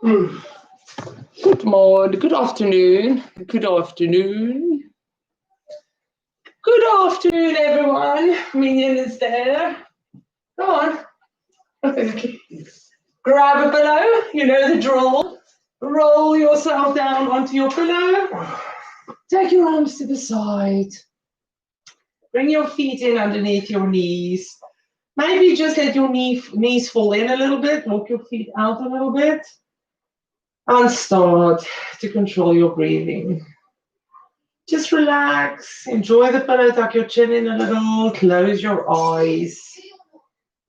Mm. Good morning, good afternoon, good afternoon, good afternoon, everyone. Minion is there. Go on. Grab a pillow, you know the drill. Roll yourself down onto your pillow. Take your arms to the side. Bring your feet in underneath your knees. Maybe just let your knees fall in a little bit. Walk your feet out a little bit. And start to control your breathing. Just relax, enjoy the pillow, tuck your chin in a little, close your eyes,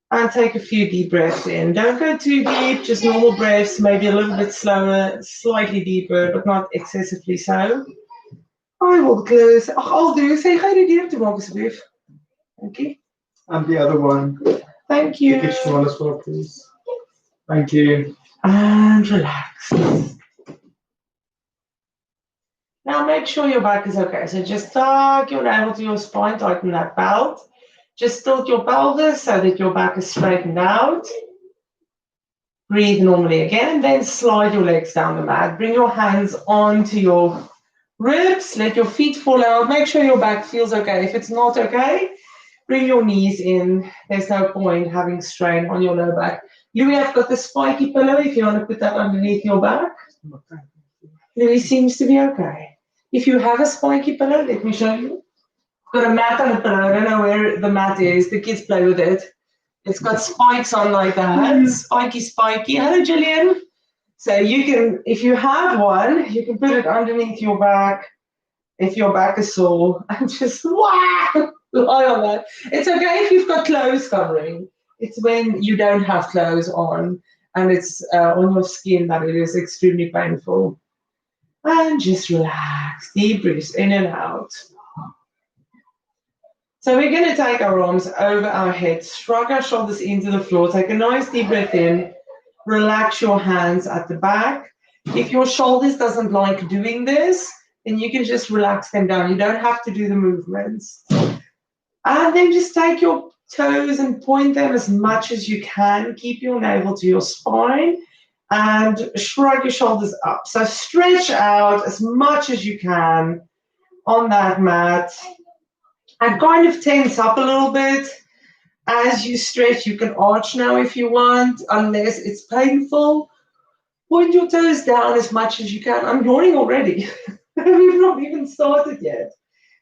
and take a few deep breaths in. Don't go too deep, just normal breaths, maybe a little bit slower, slightly deeper, but not excessively so. I will close. I'll do. Say hi to you tomorrow, alsjeblieft. Thank you. And the other one. Thank you. Make it small as well, please. Thank you. And relax. Now make sure your back is okay. So just tuck your navel to your spine, tighten that belt. Just tilt your pelvis so that your back is straightened out. Breathe normally again, then slide your legs down the mat. Bring your hands onto your ribs, let your feet fall out. Make sure your back feels okay. If it's not okay, bring your knees in. There's no point having strain on your lower back. Louis, I've got the spiky pillow if you want to put that underneath your back. Louis seems to be okay. If you have a spiky pillow, let me show you. Got a mat on the pillow. I don't know where the mat is. The kids play with it. It's got spikes on like that. Spiky, spiky. Hello, Gillian. So you can, if you have one, you can put it underneath your back if your back is sore and just lie on that. It's okay if you've got clothes covering. It's when you don't have clothes on and it's on your skin that it is extremely painful. And just relax, deep breaths in and out. So we're going to take our arms over our head, shrug our shoulders into the floor, take a nice deep breath in, relax your hands at the back. If your shoulders doesn't like doing this, then you can just relax them down. You don't have to do the movements. And then just take your toes and point them as much as you can. Keep your navel to your spine. And shrug your shoulders up. So stretch out as much as you can on that mat. And kind of tense up a little bit. As you stretch, you can arch now if you want, unless it's painful. Point your toes down as much as you can. I'm yawning already. We've not even started yet.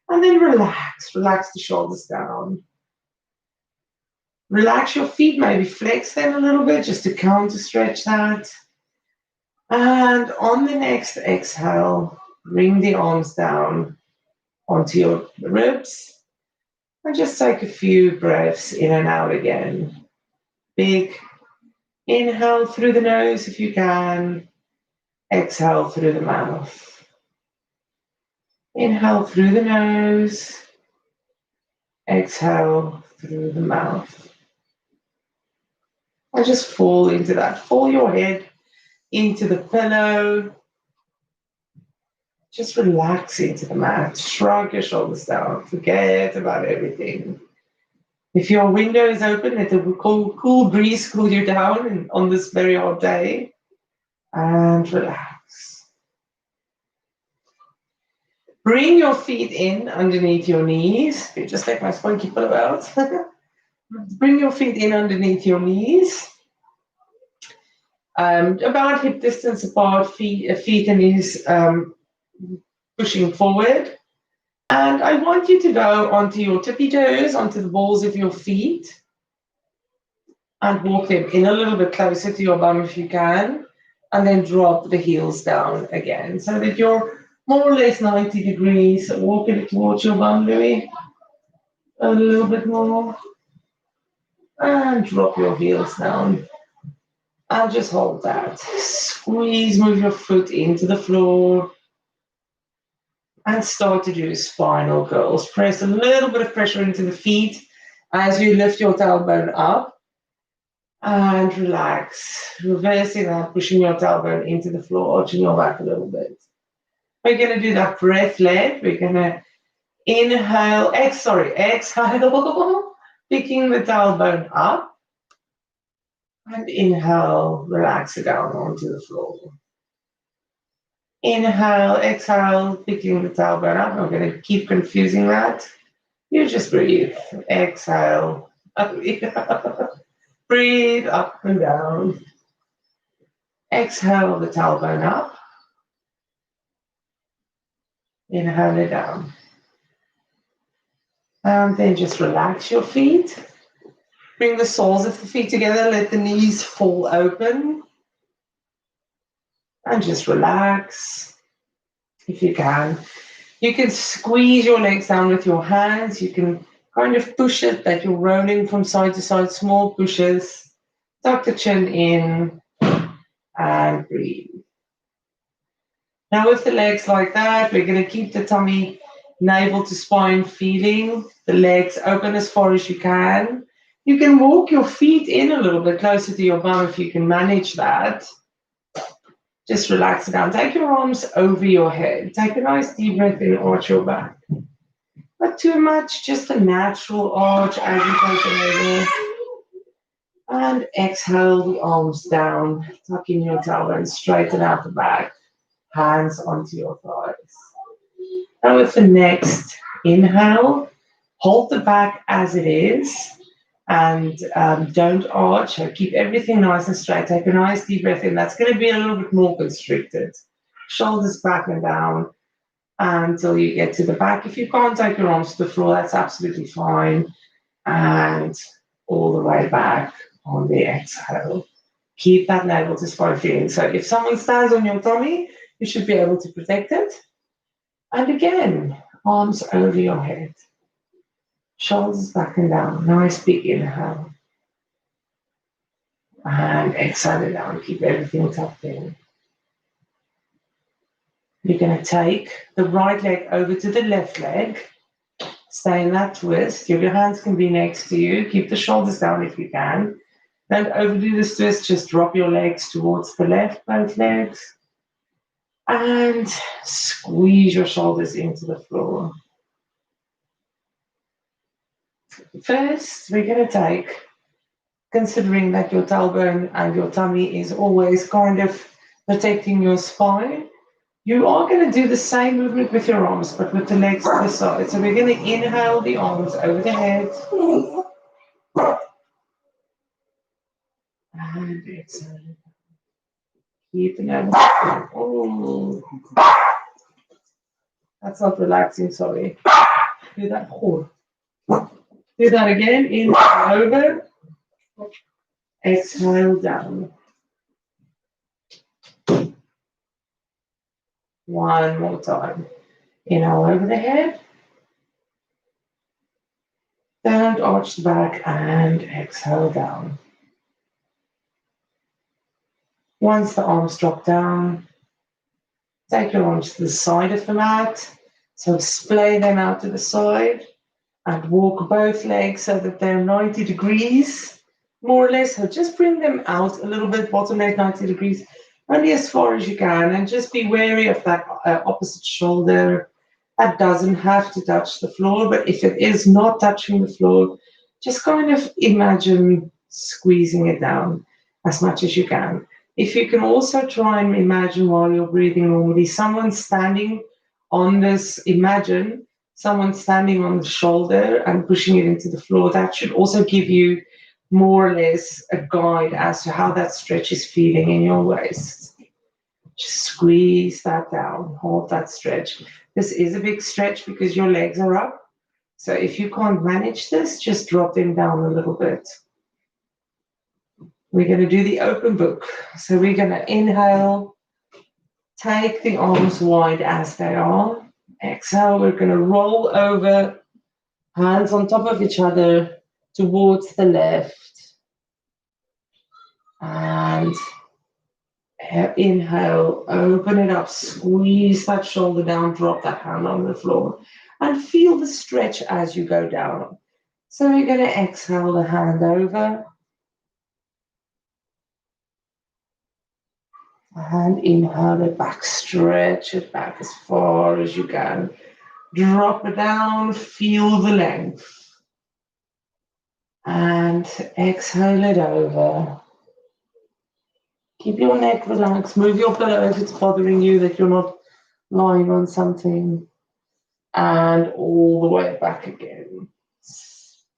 And then relax the shoulders down. Relax your feet, maybe flex them a little bit just to counter stretch that. And on the next exhale, bring the arms down onto your ribs. And just take a few breaths in and out again. Big inhale through the nose if you can. Exhale through the mouth. Inhale through the nose. Exhale through the mouth. And just fall into that. Fall your head into the pillow. Just relax into the mat. Shrug your shoulders down. Forget about everything. If your window is open, let the cool breeze cool you down on this very hot day. And relax. Bring your feet in underneath your knees. You just take my spunky pillow out. Bring your feet in underneath your knees. About hip distance apart, feet and knees pushing forward. And I want you to go onto your tippy toes, onto the balls of your feet, and walk them in a little bit closer to your bum if you can, and then drop the heels down again, so that you're more or less 90 degrees. Walk it towards your bum, Louis. A little bit more. And drop your heels down. And just hold that. Squeeze, move your foot into the floor. And start to do spinal curls. Press a little bit of pressure into the feet as you lift your tailbone up. And relax. Reversing that, pushing your tailbone into the floor, arching your back a little bit. We're going to do that breath led. We're going to inhale, exhale, picking the tailbone up. And inhale, relax it down onto the floor. Inhale, exhale, picking the tailbone up. I'm going to keep confusing that. You just breathe. Exhale. Breathe up and down. Exhale the tailbone up. Inhale it down. And then just relax your feet. Bring the soles of the feet together. Let the knees fall open. And just relax if you can. You can squeeze your legs down with your hands. You can kind of push it that you're rolling from side to side, small pushes. Tuck the chin in and breathe. Now with the legs like that, we're going to keep the tummy, navel to spine feeling, the legs open as far as you can. You can walk your feet in a little bit closer to your bum if you can manage that. Just relax it down. Take your arms over your head. Take a nice deep breath in, arch your back. Not too much, just a natural arch as you take it over. And exhale the arms down, tucking your tailbone, straighten out the back, hands onto your thighs. Now with the next inhale, hold the back as it is and don't arch. So keep everything nice and straight. Take a nice deep breath in. That's going to be a little bit more constricted. Shoulders back and down until you get to the back. If you can't take your arms to the floor, that's absolutely fine. And all the way back on the exhale. Keep that navel to spine feeling. So if someone stands on your tummy, you should be able to protect it. And again, arms over your head. Shoulders back and down. Nice big inhale. And exhale it down. Keep everything tucked in. You're going to take the right leg over to the left leg. Stay in that twist. Your hands can be next to you. Keep the shoulders down if you can. Don't overdo this twist. Just drop your legs towards the left, both legs. And squeeze your shoulders into the floor. First, we're going to take, considering that your tailbone and your tummy is always kind of protecting your spine, you are going to do the same movement with your arms, but with the legs to the side. So we're going to inhale the arms over the head. And exhale. Keep it over. Oh. That's not relaxing, sorry. Do that. Do that again. Inhale over. Exhale down. One more time. Inhale over the head. Don't arch the back and exhale down. Once the arms drop down, take your arms to the side of the mat. So splay them out to the side and walk both legs so that they're 90 degrees, more or less. So just bring them out a little bit, bottom leg 90 degrees, only as far as you can. And just be wary of that opposite shoulder. That doesn't have to touch the floor, but if it is not touching the floor, just kind of imagine squeezing it down as much as you can. If you can also try and imagine while you're breathing normally, someone standing on this, imagine someone standing on the shoulder and pushing it into the floor. That should also give you more or less a guide as to how that stretch is feeling in your waist. Just squeeze that down, hold that stretch. This is a big stretch because your legs are up. So if you can't manage this, just drop them down a little bit. We're going to do the open book. So we're going to inhale, take the arms wide as they are. Exhale, we're going to roll over, hands on top of each other towards the left. And inhale, open it up, squeeze that shoulder down, drop that hand on the floor, and feel the stretch as you go down. So we're going to exhale the hand over. And inhale it back, stretch it back as far as you can. Drop it down, feel the length. And exhale it over. Keep your neck relaxed. Move your pillow if it's bothering you that you're not lying on something. And all the way back again.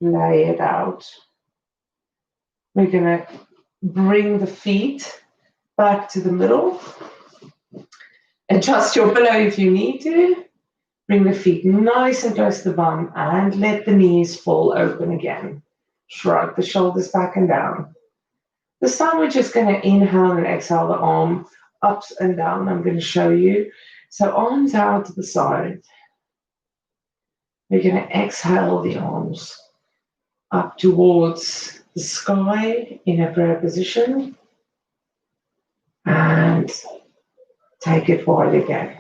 Lay it out. We're going to bring the feet back to the middle. Adjust your pillow if you need to. Bring the feet nice and close to the bum and let the knees fall open again. Shrug the shoulders back and down. This time we're just going to inhale and exhale the arm up and down. I'm going to show you. So arms out to the side. We're going to exhale the arms up towards the sky in a prayer position. And take it wide again.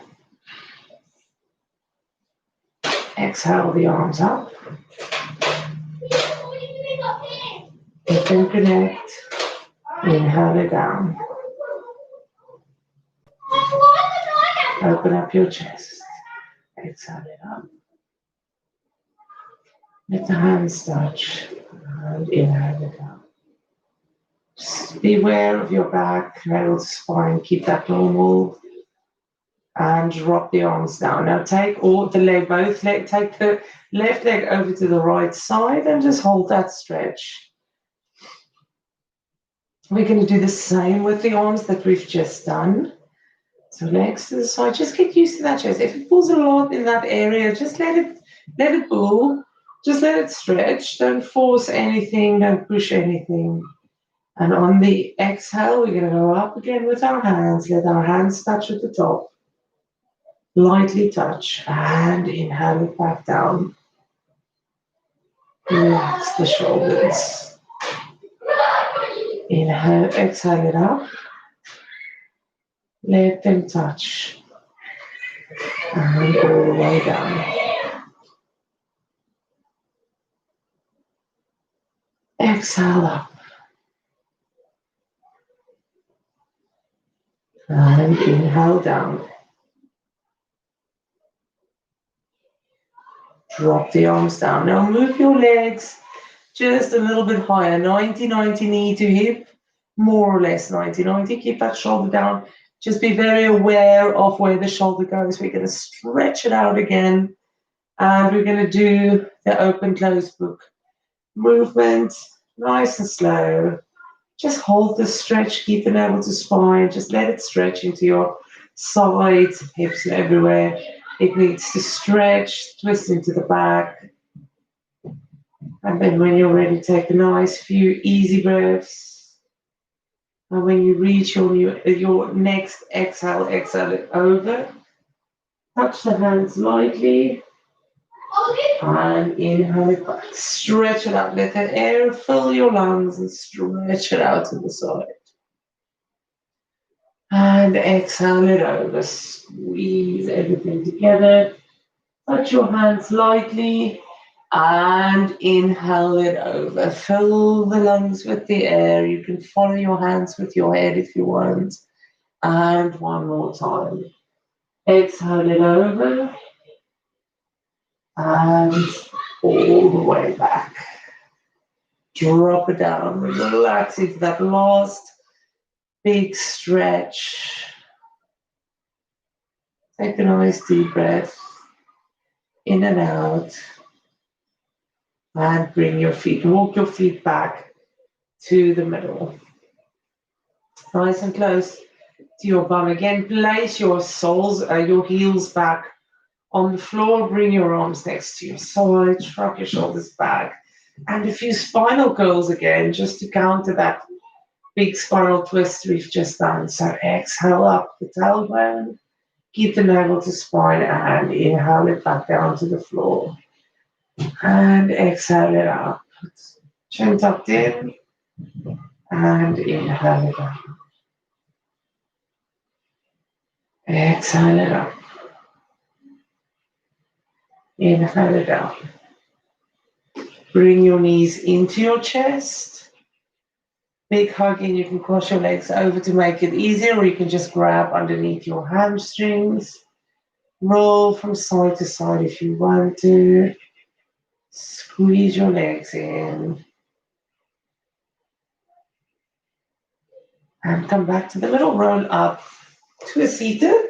Exhale the arms up. Let them connect. Inhale it down. Open up your chest. Exhale it up. Let the hands touch. And inhale it out. Just be aware of your back, cradle to spine. Keep that normal. And drop the arms down. Now take both leg, take the left leg over to the right side and just hold that stretch. We're going to do the same with the arms that we've just done. So legs to the side, just get used to that chest. If it pulls a lot in that area, just let it pull. Just let it stretch. Don't force anything, don't push anything. And on the exhale, we're going to go up again with our hands. Let our hands touch at the top. Lightly touch and inhale it back down. Relax the shoulders. Inhale, exhale it up. Let them touch. And all the way down. Exhale up. And inhale down. Drop the arms down. Now move your legs just a little bit higher. 90-90 knee to hip. More or less 90-90. Keep that shoulder down. Just be very aware of where the shoulder goes. We're going to stretch it out again. And we're going to do the open close book movement. Nice and slow. Just hold the stretch. Keep the navel to spine. Just let it stretch into your sides, hips, and everywhere. It needs to stretch, twist into the back. And then when you're ready, take a nice few easy breaths. And when you reach your next exhale, exhale it over. Touch the hands lightly. And inhale it back. Stretch it out. Let the air fill your lungs and stretch it out to the side. And exhale it over. Squeeze everything together. Touch your hands lightly. And inhale it over. Fill the lungs with the air. You can follow your hands with your head if you want. And one more time. Exhale it over. And all the way back. Drop it down. Relax into that last big stretch. Take a nice deep breath. In and out. And bring your feet, walk your feet back to the middle. Nice and close to your bum. Again, place your heels back on the floor. Bring your arms next to your side. Shrug your shoulders back. And a few spinal curls again, just to counter that big spiral twist we've just done. So exhale up the tailbone. Keep the navel to spine and inhale it back down to the floor. And exhale it up. Chin tucked in. And inhale it up. Exhale it up. Inhale it up. Bring your knees into your chest. Big hug in. You can cross your legs over to make it easier, or you can just grab underneath your hamstrings. Roll from side to side if you want to. Squeeze your legs in. And come back to the middle, roll up to a seated.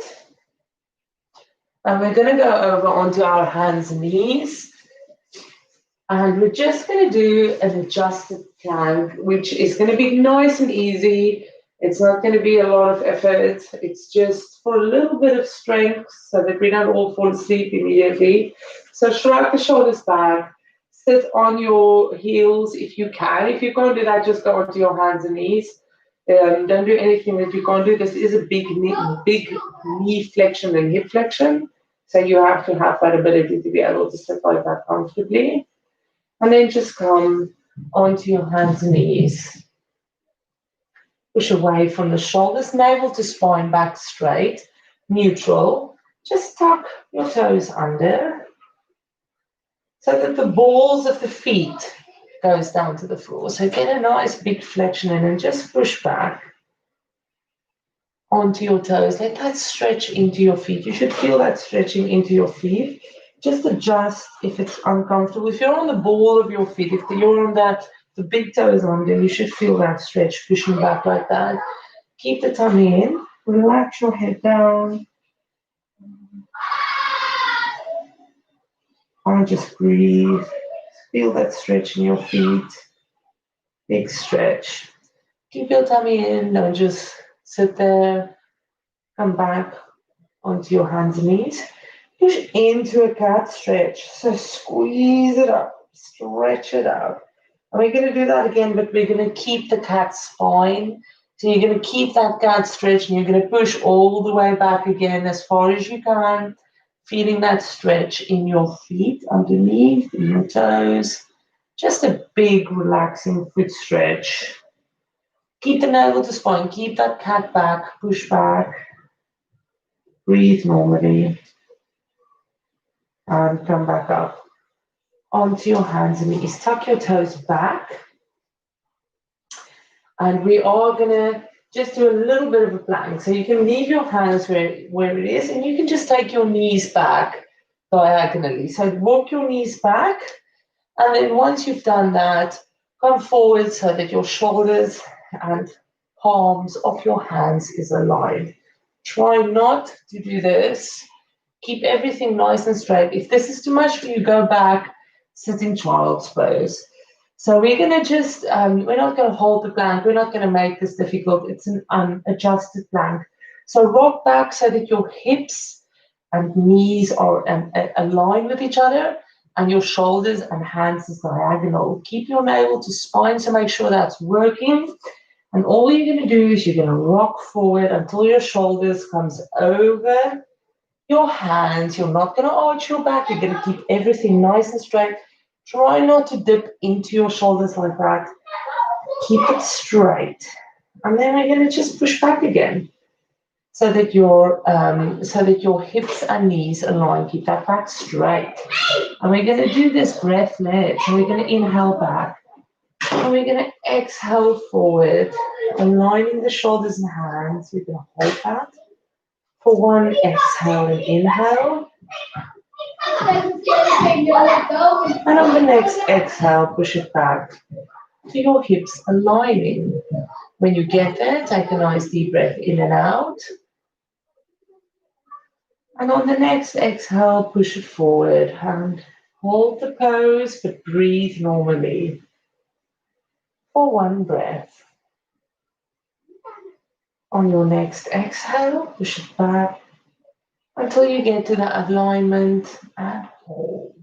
And we're going to go over onto our hands and knees. And we're just going to do an adjusted plank, which is going to be nice and easy. It's not going to be a lot of effort. It's just for a little bit of strength so that we don't all fall asleep immediately. So shrug the shoulders back. Sit on your heels if you can. If you can't do that, just go onto your hands and knees. Don't do anything that you can't do. This is a big knee flexion and hip flexion. So you have to have that ability to be able to sit like that comfortably. And then just come onto your hands and knees. Push away from the shoulders, navel to spine, back straight, neutral. Just tuck your toes under so that the balls of the feet goes down to the floor. So get a nice big flexion in and just push back onto your toes. Let that stretch into your feet. You should feel that stretching into your feet. Just adjust if it's uncomfortable. If you're on the ball of your feet, if you're on the big toes on, then you should feel that stretch pushing back like that. Keep the tummy in. Relax your head down. And just breathe. Feel that stretch in your feet. Big stretch. Keep your tummy in. Don't just sit there. Come back onto your hands and knees. Push into a cat stretch. So squeeze it up. Stretch it out. And we're going to do that again, but we're going to keep the cat spine. So you're going to keep that cat stretch and you're going to push all the way back again as far as you can. Feeling that stretch in your feet, underneath, in your toes. Just a big relaxing foot stretch. Keep the navel to spine. Keep that cat back. Push back. Breathe normally. And come back up onto your hands and knees. Tuck your toes back. And we are going to just do a little bit of a plank. So you can leave your hands where it is, and you can just take your knees back diagonally. So walk your knees back. And then once you've done that, come forward so that your shoulders and palms of your hands is aligned. Try not to do this. Keep everything nice and straight. If this is too much for you, go back, sit in child's pose. So we're going to just, we're not going to hold the plank. We're not going to make this difficult. It's an adjusted plank. So rock back so that your hips and knees are aligned with each other and your shoulders and hands is diagonal. Keep your navel to spine to make sure that's working. And all you're going to do is you're going to rock forward until your shoulders comes over your hands. You're not going to arch your back. You're going to keep everything nice and straight. Try not to dip into your shoulders like that. Keep it straight. And then we're going to just push back again so that your hips and knees align. Keep that back straight. And we're going to do this breath led. So we're going to inhale back. And we're going to exhale forward, aligning the shoulders and hands. We're going to hold that for one exhale and inhale. And on the next exhale, push it back to your hips aligning. When you get there, take a nice deep breath in and out. And on the next exhale, push it forward and hold the pose, but breathe normally for one breath. On your next exhale, push it back until you get to the alignment and hold.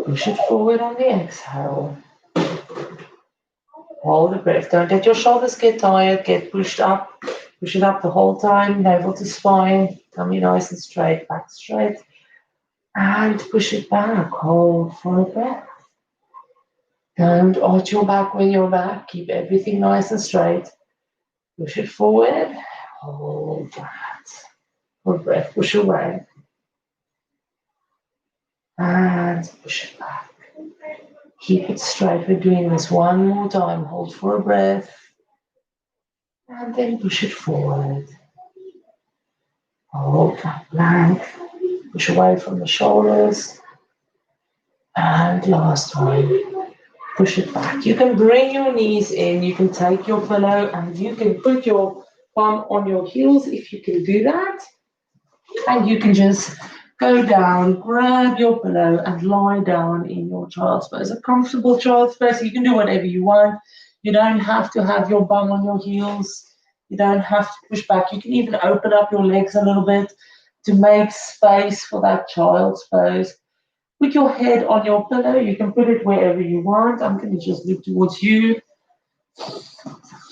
Push it forward on the exhale. Hold the breath. Don't let your shoulders get tired. Get pushed up. Push it up the whole time. Navel to spine. Tummy nice and straight. Back straight. And push it back. Hold for a breath. Don't arch your back when you're back. Keep everything nice and straight. Push it forward. Hold that. For a breath. Push away. And push it back. Keep it straight. We're doing this one more time. Hold for a breath. And then push it forward. Hold that plank. Push away from the shoulders. And last one. Push it back. You can bring your knees in, you can take your pillow and you can put your palm on your heels if you can do that. And you can just go down, grab your pillow and lie down in your child's pose. A comfortable child's pose. You can do whatever you want. You don't have to have your bum on your heels. You don't have to push back. You can even open up your legs a little bit to make space for that child's pose. Put your head on your pillow. You can put it wherever you want. I'm going to just look towards you.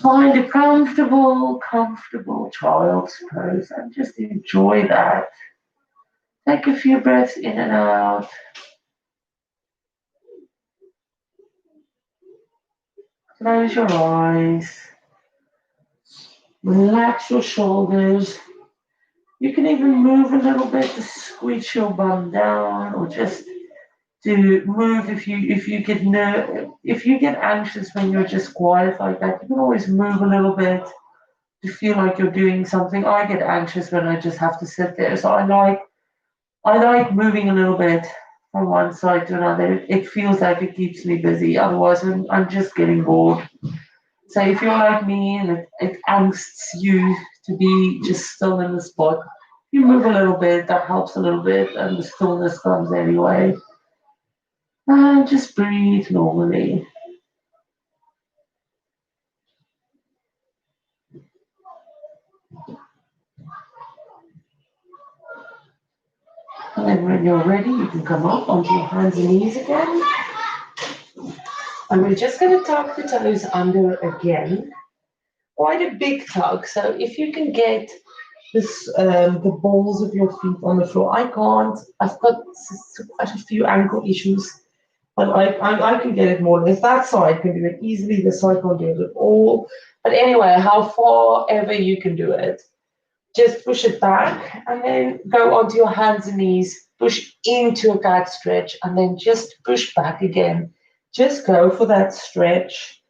Find a comfortable child's pose and just enjoy that. Take a few breaths in and out. Close your eyes. Relax your shoulders. You can even move a little bit to squeeze your bum down, or just to move if you get anxious when you're just quiet like that. You can always move a little bit to feel like you're doing something. I get anxious when I just have to sit there, so I like moving a little bit from one side to another. It feels like it keeps me busy. Otherwise, I'm just getting bored. So if you're like me and it angsts you to be just still in the spot, you move a little bit, that helps a little bit, and the stillness comes anyway. And just breathe normally. And then when you're ready, you can come up onto your hands and knees again. And we're just going to tuck the toes under again. Quite a big tug. So if you can get this, the balls of your feet on the floor. I can't. I've got quite a few ankle issues, but I can get it more or less. That side can do it easily. This side can't do it at all. But anyway, how far ever you can do it. Just push it back and then go onto your hands and knees. Push into a cat stretch and then just push back again. Just go for that stretch.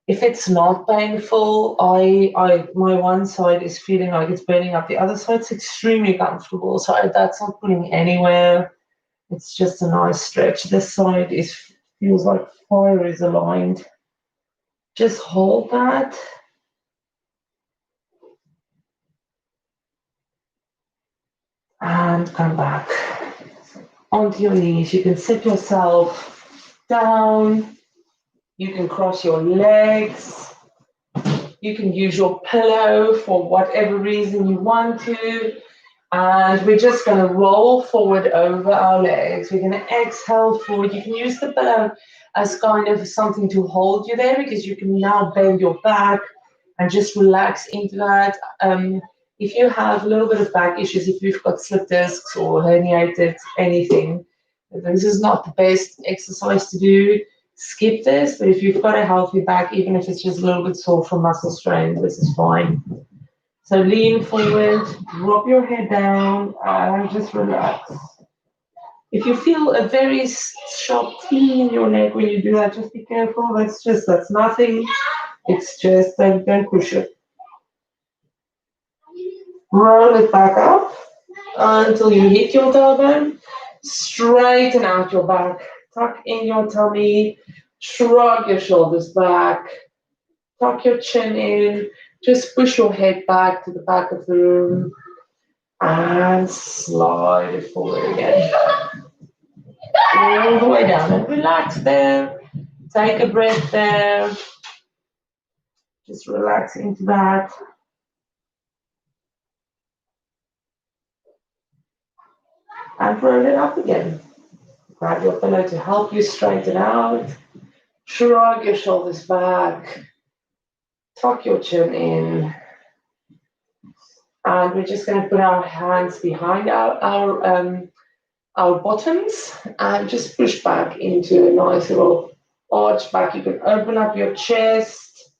If it's not painful, my one side is feeling like it's burning up. The other side's extremely comfortable, so that's not pulling anywhere. It's just a nice stretch. This side feels like fire is aligned. Just hold that. And come back onto your knees. You can sit yourself down. You can cross your legs. You can use your pillow for whatever reason you want to. And we're just going to roll forward over our legs. We're going to exhale forward. You can use the pillow as kind of something to hold you there, because you can now bend your back and just relax into that. If you have a little bit of back issues, if you've got slip discs or herniated anything, this is not the best exercise to do. Skip this, but if you've got a healthy back, even if it's just a little bit sore from muscle strain, this is fine. So lean forward, drop your head down, and just relax. If you feel a very sharp tingling in your neck when you do that, just be careful. That's nothing. It's just, don't push it. Roll it back up until you hit your tailbone. Straighten out your back. Tuck in your tummy, shrug your shoulders back, tuck your chin in, just push your head back to the back of the room and slide it forward again. All the way down and relax there. Take a breath there. Just relax into that. And roll it up again. Grab your pillow to help you straighten out. Shrug your shoulders back. Tuck your chin in. And we're just going to put our hands behind our bottoms and just push back into a nice little arch back. You can open up your chest.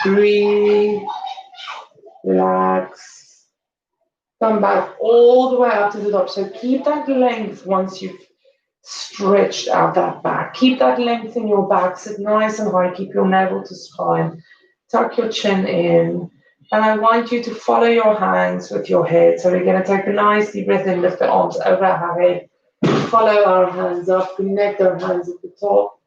Breathe. Relax. Come back all the way up to the top. So keep that length once you've stretched out that back. Keep that length in your back. Sit nice and high. Keep your navel to spine. Tuck your chin in. And I want you to follow your hands with your head. So we're going to take a nice deep breath in, lift the arms over our head. follow our hands up, connect our hands at the top,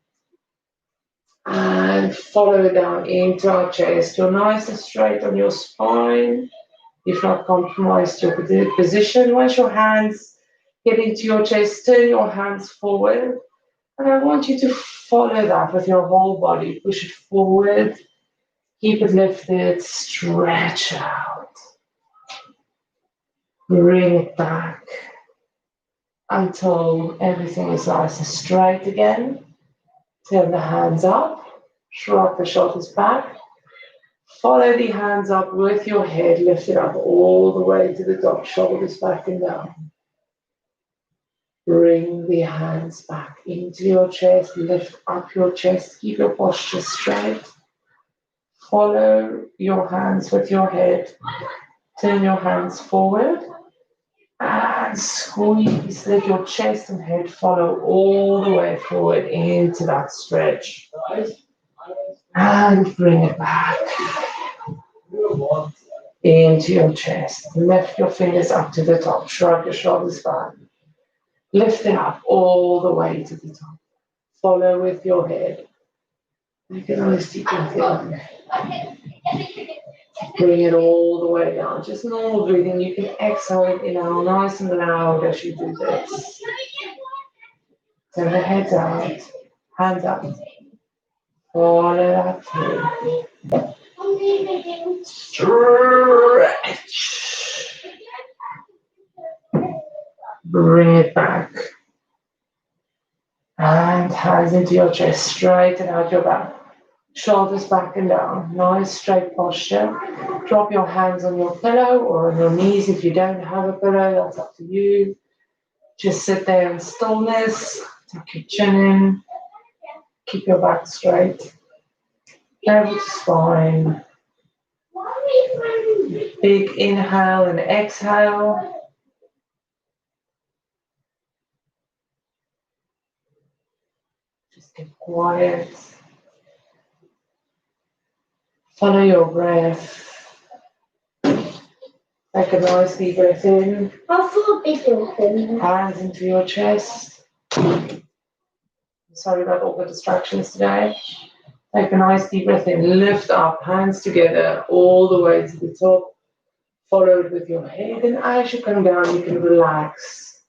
and follow it down into our chest. You're nice and straight on your spine. You've not compromised your position. Once your hands get into your chest, turn your hands forward. And I want you to follow that with your whole body. Push it forward. Keep it lifted. Stretch out. Bring it back until everything is nice and straight again. Turn the hands up. Shrug the shoulders back. Follow the hands up with your head. Lift it up all the way to the top. Shoulders back and down. Bring the hands back into your chest. Lift up your chest. Keep your posture straight. Follow your hands with your head. Turn your hands forward. And squeeze. Let your chest and head follow all the way forward into that stretch. And bring it back into your chest. Lift your fingers up to the top. Shrug your shoulders back. Lift it up all the way to the top. Follow with your head. You can always deep breath in. Bring it all the way down. Just normal breathing. You can exhale it inhale nice and loud as you do this. Turn the head out. Hands up. Follow that through. Stretch. Bring it back. And hands into your chest. Straighten out your back. Shoulders back and down. Nice straight posture. Drop your hands on your pillow or on your knees if you don't have a pillow. That's up to you. Just sit there in stillness. Tuck your chin in. Keep your back straight. Level to spine. Big inhale and exhale. Just get quiet. Follow your breath. Take a nice deep breath in. Hands into your chest. Sorry about all the distractions today. Take a nice deep breath in. Lift up, hands together, all the way to the top. Follow it with your head. And as you come down, you can relax.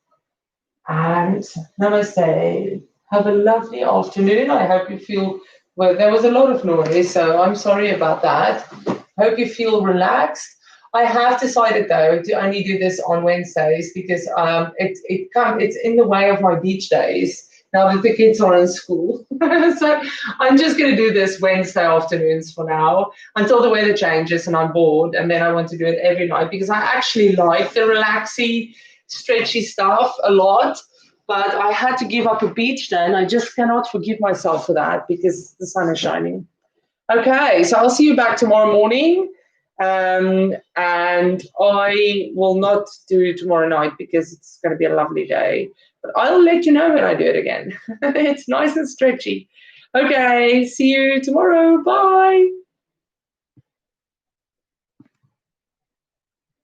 And namaste. Have a lovely afternoon. I hope you feel, well, there was a lot of noise, so I'm sorry about that. Hope you feel relaxed. I have decided, though, to only do this on Wednesdays because it's in the way of my beach days. Now that the kids are in school. So I'm just going to do this Wednesday afternoons for now until the weather changes and I'm bored. And then I want to do it every night because I actually like the relaxy, stretchy stuff a lot. But I had to give up a beach day and I just cannot forgive myself for that because the sun is shining. Okay, so I'll see you back tomorrow morning. And I will not do tomorrow night because it's going to be a lovely day. But I'll let you know when I do it again. It's nice and stretchy. Okay, see you tomorrow. Bye.